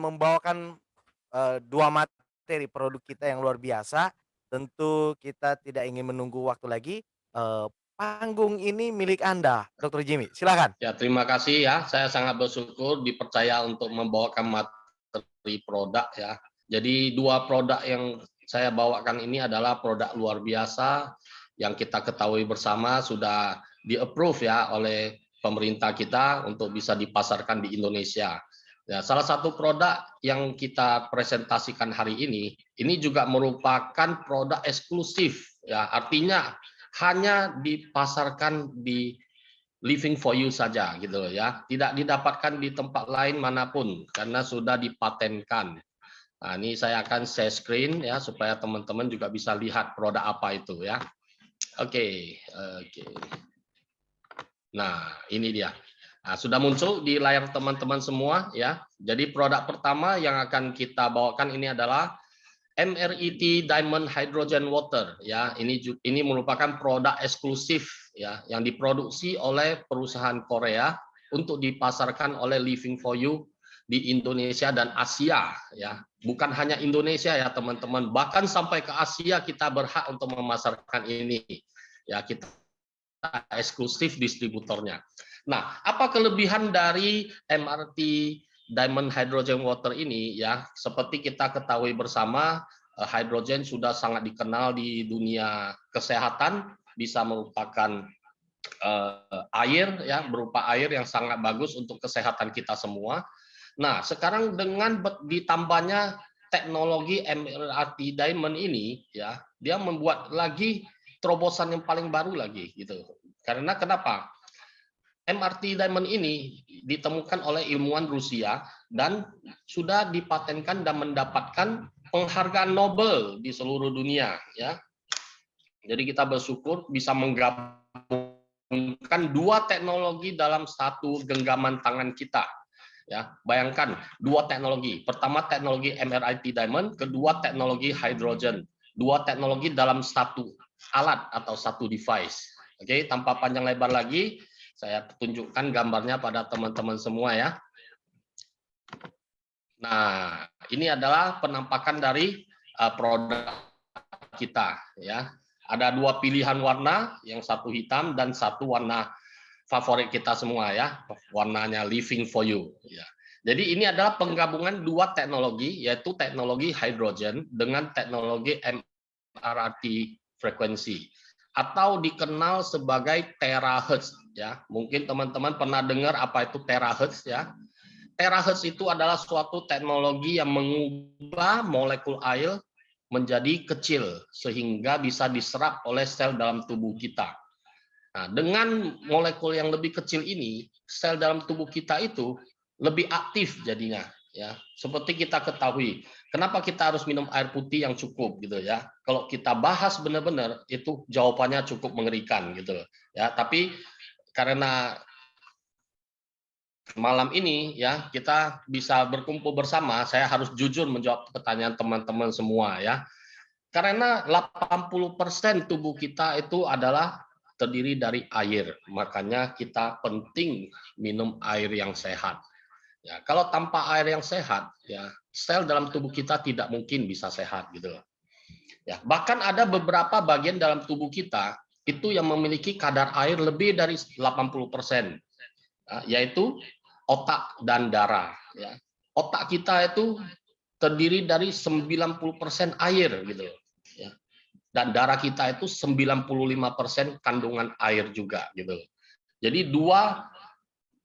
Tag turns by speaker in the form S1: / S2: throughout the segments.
S1: membawakan, 2 materi produk kita yang luar biasa, tentu kita tidak ingin menunggu waktu lagi, panggung ini milik Anda, Dokter Jimmy, silakan.
S2: Ya, terima kasih ya. Saya sangat bersyukur dipercaya untuk membawakan materi produk ya. Jadi dua produk yang saya bawakan ini adalah produk luar biasa yang kita ketahui bersama sudah di-approve ya oleh pemerintah kita untuk bisa dipasarkan di Indonesia. Ya, salah satu produk yang kita presentasikan hari ini juga merupakan produk eksklusif ya. Artinya hanya dipasarkan di Living for You saja gitu loh ya, tidak didapatkan di tempat lain manapun karena sudah dipatenkan. Nah, ini saya akan share screen ya supaya teman-teman juga bisa lihat produk apa itu ya. Oke, oke. Nah, ini dia. Nah, sudah muncul di layar teman-teman semua ya. Jadi produk pertama yang akan kita bawakan ini adalah MRET Diamond Hydrogen Water ya. Ini merupakan produk eksklusif ya yang diproduksi oleh perusahaan Korea untuk dipasarkan oleh Living for You di Indonesia dan Asia ya. Bukan hanya Indonesia ya teman-teman, bahkan sampai ke Asia kita berhak untuk memasarkan ini. Ya, kita eksklusif distributornya. Nah, apa kelebihan dari MRT Diamond Hydrogen Water ini ya? Seperti kita ketahui bersama, hidrogen sudah sangat dikenal di dunia kesehatan, bisa merupakan air ya, berupa air yang sangat bagus untuk kesehatan kita semua. Nah, sekarang dengan ditambahnya teknologi MRT Diamond ini ya, dia membuat lagi terobosan yang paling baru lagi gitu. Karena kenapa? MRT Diamond ini ditemukan oleh ilmuwan Rusia dan sudah dipatenkan dan mendapatkan penghargaan Nobel di seluruh dunia ya. Jadi kita bersyukur bisa menggabungkan dua teknologi dalam satu genggaman tangan kita. Ya, bayangkan dua teknologi. Pertama teknologi MRIT Diamond, kedua teknologi hydrogen. Dua teknologi dalam satu alat atau satu device. Oke, tanpa panjang lebar lagi, saya tunjukkan gambarnya pada teman-teman semua ya. Nah, ini adalah penampakan dari produk kita ya. Ada dua pilihan warna, yang satu hitam dan satu warna favorit kita semua ya, warnanya Living for You ya. Jadi ini adalah penggabungan dua teknologi, yaitu teknologi hydrogen dengan teknologi MRT frekuensi atau dikenal sebagai terahertz ya. Mungkin teman-teman pernah dengar apa itu terahertz ya. Terahertz itu adalah suatu teknologi yang mengubah molekul air menjadi kecil sehingga bisa diserap oleh sel dalam tubuh kita. Nah, dengan molekul yang lebih kecil ini, sel dalam tubuh kita itu lebih aktif jadinya ya. Seperti kita ketahui, kenapa kita harus minum air putih yang cukup gitu ya. Kalau kita bahas benar-benar itu jawabannya cukup mengerikan gitu ya. Tapi karena malam ini ya kita bisa berkumpul bersama, saya harus jujur menjawab pertanyaan teman-teman semua ya. Karena 80% tubuh kita itu adalah terdiri dari air, makanya kita penting minum air yang sehat. Ya, kalau tanpa air yang sehat, ya sel dalam tubuh kita tidak mungkin bisa sehat gitu loh. Ya, bahkan ada beberapa bagian dalam tubuh kita itu yang memiliki kadar air lebih dari 80%, yaitu otak dan darah. Ya. Otak kita itu terdiri dari 90% air gitu loh. Ya. Dan darah kita itu 95% kandungan air juga gitu. Jadi dua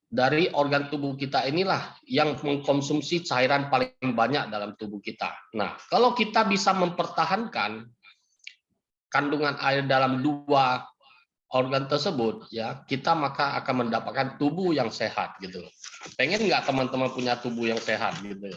S2: dari organ tubuh kita inilah yang mengkonsumsi cairan paling banyak dalam tubuh kita. Nah, kalau kita bisa mempertahankan kandungan air dalam dua organ tersebut, ya kita maka akan mendapatkan tubuh yang sehat gitu. Pengen nggak teman-teman punya tubuh yang sehat gitu?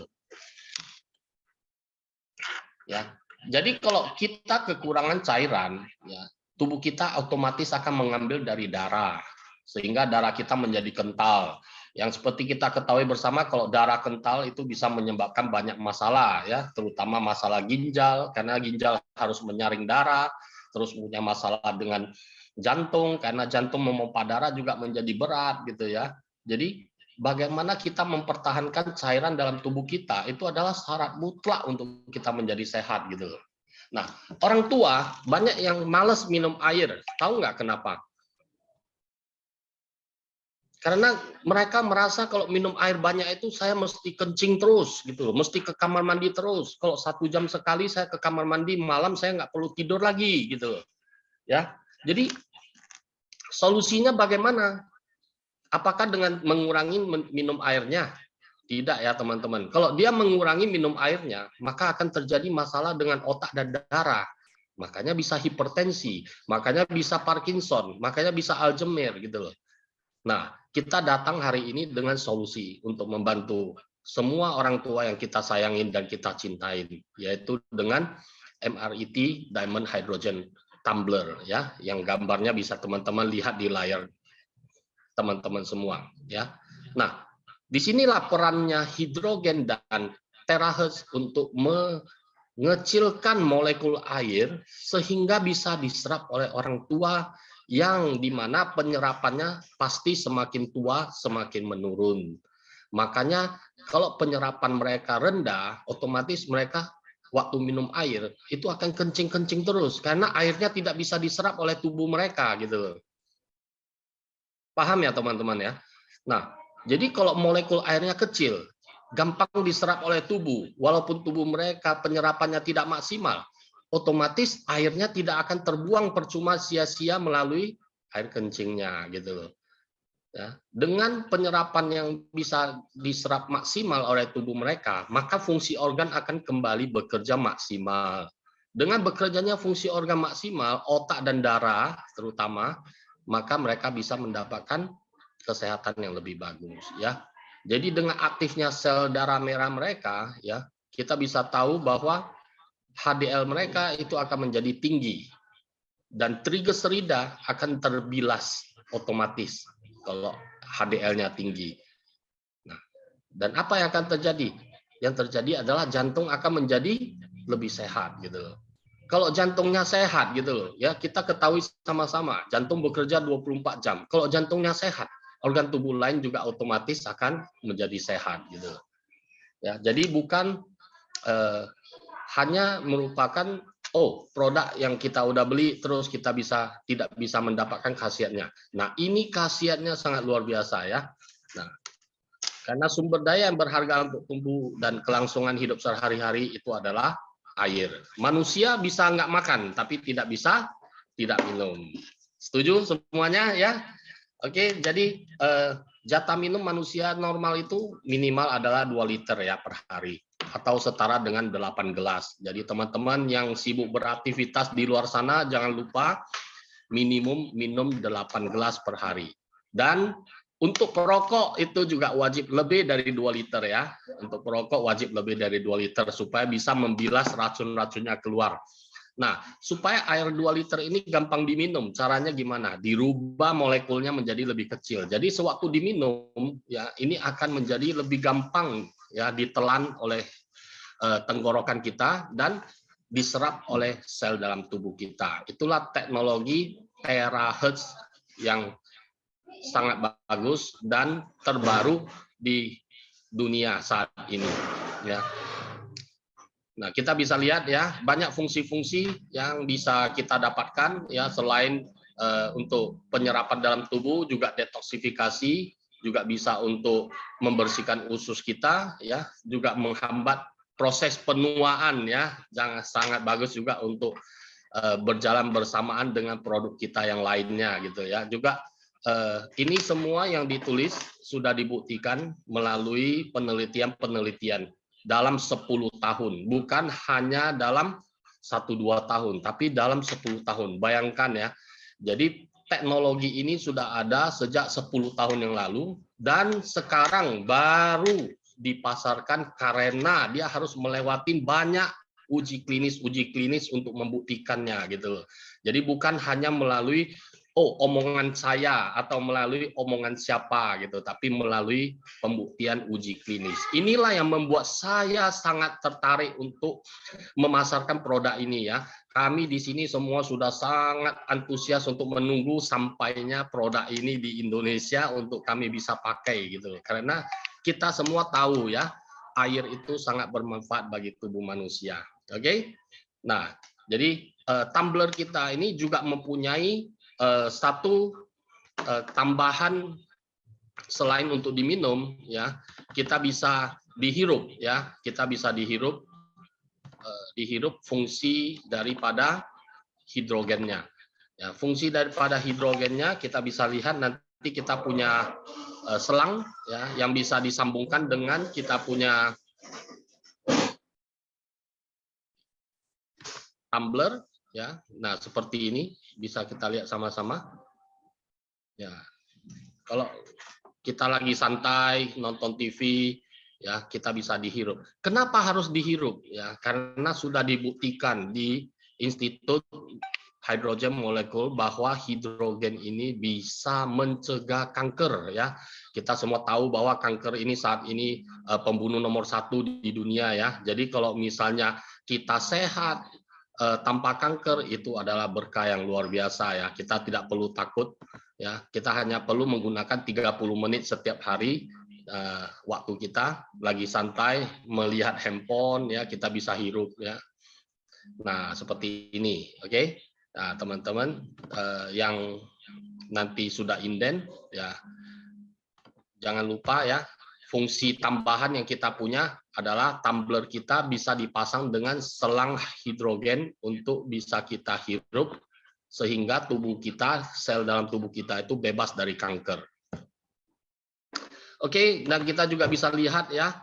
S2: Ya, jadi kalau kita kekurangan cairan, ya tubuh kita otomatis akan mengambil dari darah. Sehingga darah kita menjadi kental. Yang seperti kita ketahui bersama, kalau darah kental itu bisa menyebabkan banyak masalah, ya, terutama masalah ginjal, karena ginjal harus menyaring darah, terus punya masalah dengan jantung, karena jantung memompa darah juga menjadi berat, gitu ya. Jadi bagaimana kita mempertahankan cairan dalam tubuh kita itu adalah syarat mutlak untuk kita menjadi sehat gitu loh. Nah, orang tua banyak yang malas minum air. Tahu nggak kenapa? Karena mereka merasa kalau minum air banyak itu saya mesti kencing terus gitu loh, mesti ke kamar mandi terus. Kalau 1 jam sekali saya ke kamar mandi, malam saya nggak perlu tidur lagi gitu loh. Ya, jadi solusinya bagaimana? Apakah dengan mengurangi minum airnya? Tidak ya teman-teman. Kalau dia mengurangi minum airnya, maka akan terjadi masalah dengan otak dan darah. Makanya bisa hipertensi, makanya bisa Parkinson, makanya bisa Alzheimer gitu loh. Nah, kita datang hari ini dengan solusi untuk membantu semua orang tua yang kita sayangin dan kita cintain, yaitu dengan MRET Diamond Hydrogen Tumbler ya, yang gambarnya bisa teman-teman lihat di layar teman-teman semua ya. Nah, disinilah perannya hidrogen dan terahertz untuk mengecilkan molekul air sehingga bisa diserap oleh orang tua yang dimana penyerapannya pasti semakin tua semakin menurun. Makanya kalau penyerapan mereka rendah, otomatis mereka waktu minum air itu akan kencing-kencing terus karena airnya tidak bisa diserap oleh tubuh mereka gitu. Paham ya teman-teman ya? Nah, jadi kalau molekul airnya kecil, gampang diserap oleh tubuh, walaupun tubuh mereka penyerapannya tidak maksimal, otomatis airnya tidak akan terbuang percuma sia-sia melalui air kencingnya gitu loh. Ya, dengan penyerapan yang bisa diserap maksimal oleh tubuh mereka, maka fungsi organ akan kembali bekerja maksimal. Dengan bekerjanya fungsi organ maksimal, otak dan darah terutama, maka mereka bisa mendapatkan kesehatan yang lebih bagus ya. Jadi dengan aktifnya sel darah merah mereka ya, kita bisa tahu bahwa HDL mereka itu akan menjadi tinggi dan trigliserida akan terbilas otomatis kalau HDL-nya tinggi. Nah, dan apa yang akan terjadi? Yang terjadi adalah jantung akan menjadi lebih sehat gitu loh. Kalau jantungnya sehat gitu loh, ya kita ketahui sama-sama, jantung bekerja 24 jam. Kalau jantungnya sehat, organ tubuh lain juga otomatis akan menjadi sehat gitu. Ya, jadi bukan hanya merupakan produk yang kita udah beli terus kita tidak bisa mendapatkan khasiatnya. Nah, ini khasiatnya sangat luar biasa ya. Nah, karena sumber daya yang berharga untuk tumbuh dan kelangsungan hidup sehari-hari itu adalah air. Manusia bisa nggak makan, tapi tidak bisa tidak minum. Setuju semuanya ya? Oke, jadi jatah minum manusia normal itu minimal adalah 2 liter ya per hari atau setara dengan 8 gelas. Jadi teman-teman yang sibuk beraktivitas di luar sana jangan lupa minimum minum 8 gelas per hari. Dan untuk perokok itu juga wajib lebih dari 2 liter ya. Untuk perokok wajib lebih dari 2 liter supaya bisa membilas racun-racunnya keluar. Nah, supaya air 2 liter ini gampang diminum, caranya gimana? Dirubah molekulnya menjadi lebih kecil. Jadi sewaktu diminum ya ini akan menjadi lebih gampang ya ditelan oleh tenggorokan kita dan diserap oleh sel dalam tubuh kita. Itulah teknologi terahertz yang sangat bagus dan terbaru di dunia saat ini ya. Nah, kita bisa lihat ya, banyak fungsi-fungsi yang bisa kita dapatkan ya selain untuk penyerapan dalam tubuh juga detoksifikasi, juga bisa untuk membersihkan usus kita ya, juga menghambat proses penuaan ya, sangat bagus juga untuk berjalan bersamaan dengan produk kita yang lainnya gitu ya. Juga ini semua yang ditulis sudah dibuktikan melalui penelitian-penelitian dalam 10 tahun, bukan hanya dalam 1-2 tahun, tapi dalam 10 tahun. Bayangkan ya, jadi teknologi ini sudah ada sejak 10 tahun yang lalu, dan sekarang baru dipasarkan karena dia harus melewati banyak uji klinis untuk membuktikannya gitu loh. Jadi bukan hanya melalui omongan saya atau melalui omongan siapa gitu, tapi melalui pembuktian uji klinis. Inilah yang membuat saya sangat tertarik untuk memasarkan produk ini ya. Kami di sini semua sudah sangat antusias untuk menunggu sampainya produk ini di Indonesia untuk kami bisa pakai gitu. Karena kita semua tahu ya, air itu sangat bermanfaat bagi tubuh manusia. Oke? Nah, jadi tumbler kita ini juga mempunyai satu tambahan selain untuk diminum ya, kita bisa dihirup ya, kita bisa dihirup fungsi daripada hidrogennya. Ya, fungsi daripada hidrogennya kita bisa lihat nanti kita punya selang ya yang bisa disambungkan dengan kita punya tumbler ya. Nah, seperti ini bisa kita lihat sama-sama. Ya. Kalau kita lagi santai nonton TV ya, kita bisa dihirup. Kenapa harus dihirup ya? Karena sudah dibuktikan di Institut Hydrogen Molecule bahwa hidrogen ini bisa mencegah kanker ya. Kita semua tahu bahwa kanker ini saat ini pembunuh nomor 1 di dunia ya. Jadi kalau misalnya kita sehat tanpa kanker itu adalah berkah yang luar biasa ya. Kita tidak perlu takut ya. Kita hanya perlu menggunakan 30 menit setiap hari waktu kita lagi santai melihat handphone ya, kita bisa hirup ya. Nah, seperti ini, oke? Nah, teman-teman yang nanti sudah inden ya, jangan lupa ya, fungsi tambahan yang kita punya adalah tumbler kita bisa dipasang dengan selang hidrogen untuk bisa kita hirup sehingga tubuh kita, sel dalam tubuh kita itu bebas dari kanker. Oke, dan kita juga bisa lihat ya,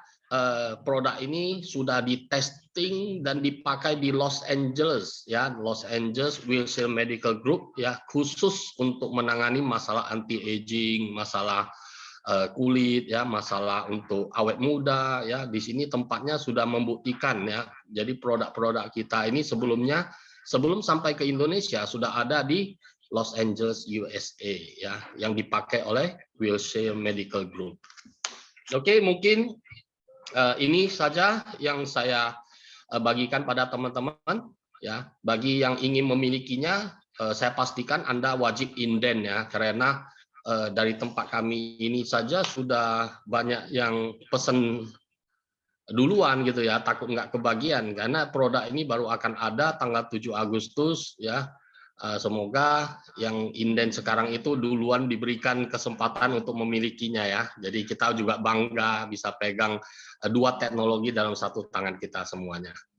S2: produk ini sudah di testing dan dipakai di Los Angeles ya, Los Angeles Wilshire Medical Group ya, khusus untuk menangani masalah anti aging, masalah kulit ya, masalah untuk awet muda ya. Di sini tempatnya sudah membuktikan ya. Jadi produk-produk kita ini sebelumnya sebelum sampai ke Indonesia sudah ada di Los Angeles USA ya, yang dipakai oleh Wilshire Medical Group. Oke, mungkin ini saja yang saya bagikan pada teman-teman ya. Bagi yang ingin memilikinya, saya pastikan Anda wajib inden ya, karena dari tempat kami ini saja sudah banyak yang pesen duluan gitu ya, takut nggak kebagian karena produk ini baru akan ada tanggal 7 Agustus ya. Semoga yang inden sekarang itu duluan diberikan kesempatan untuk memilikinya ya. Jadi kita juga bangga bisa pegang dua teknologi dalam satu tangan kita semuanya.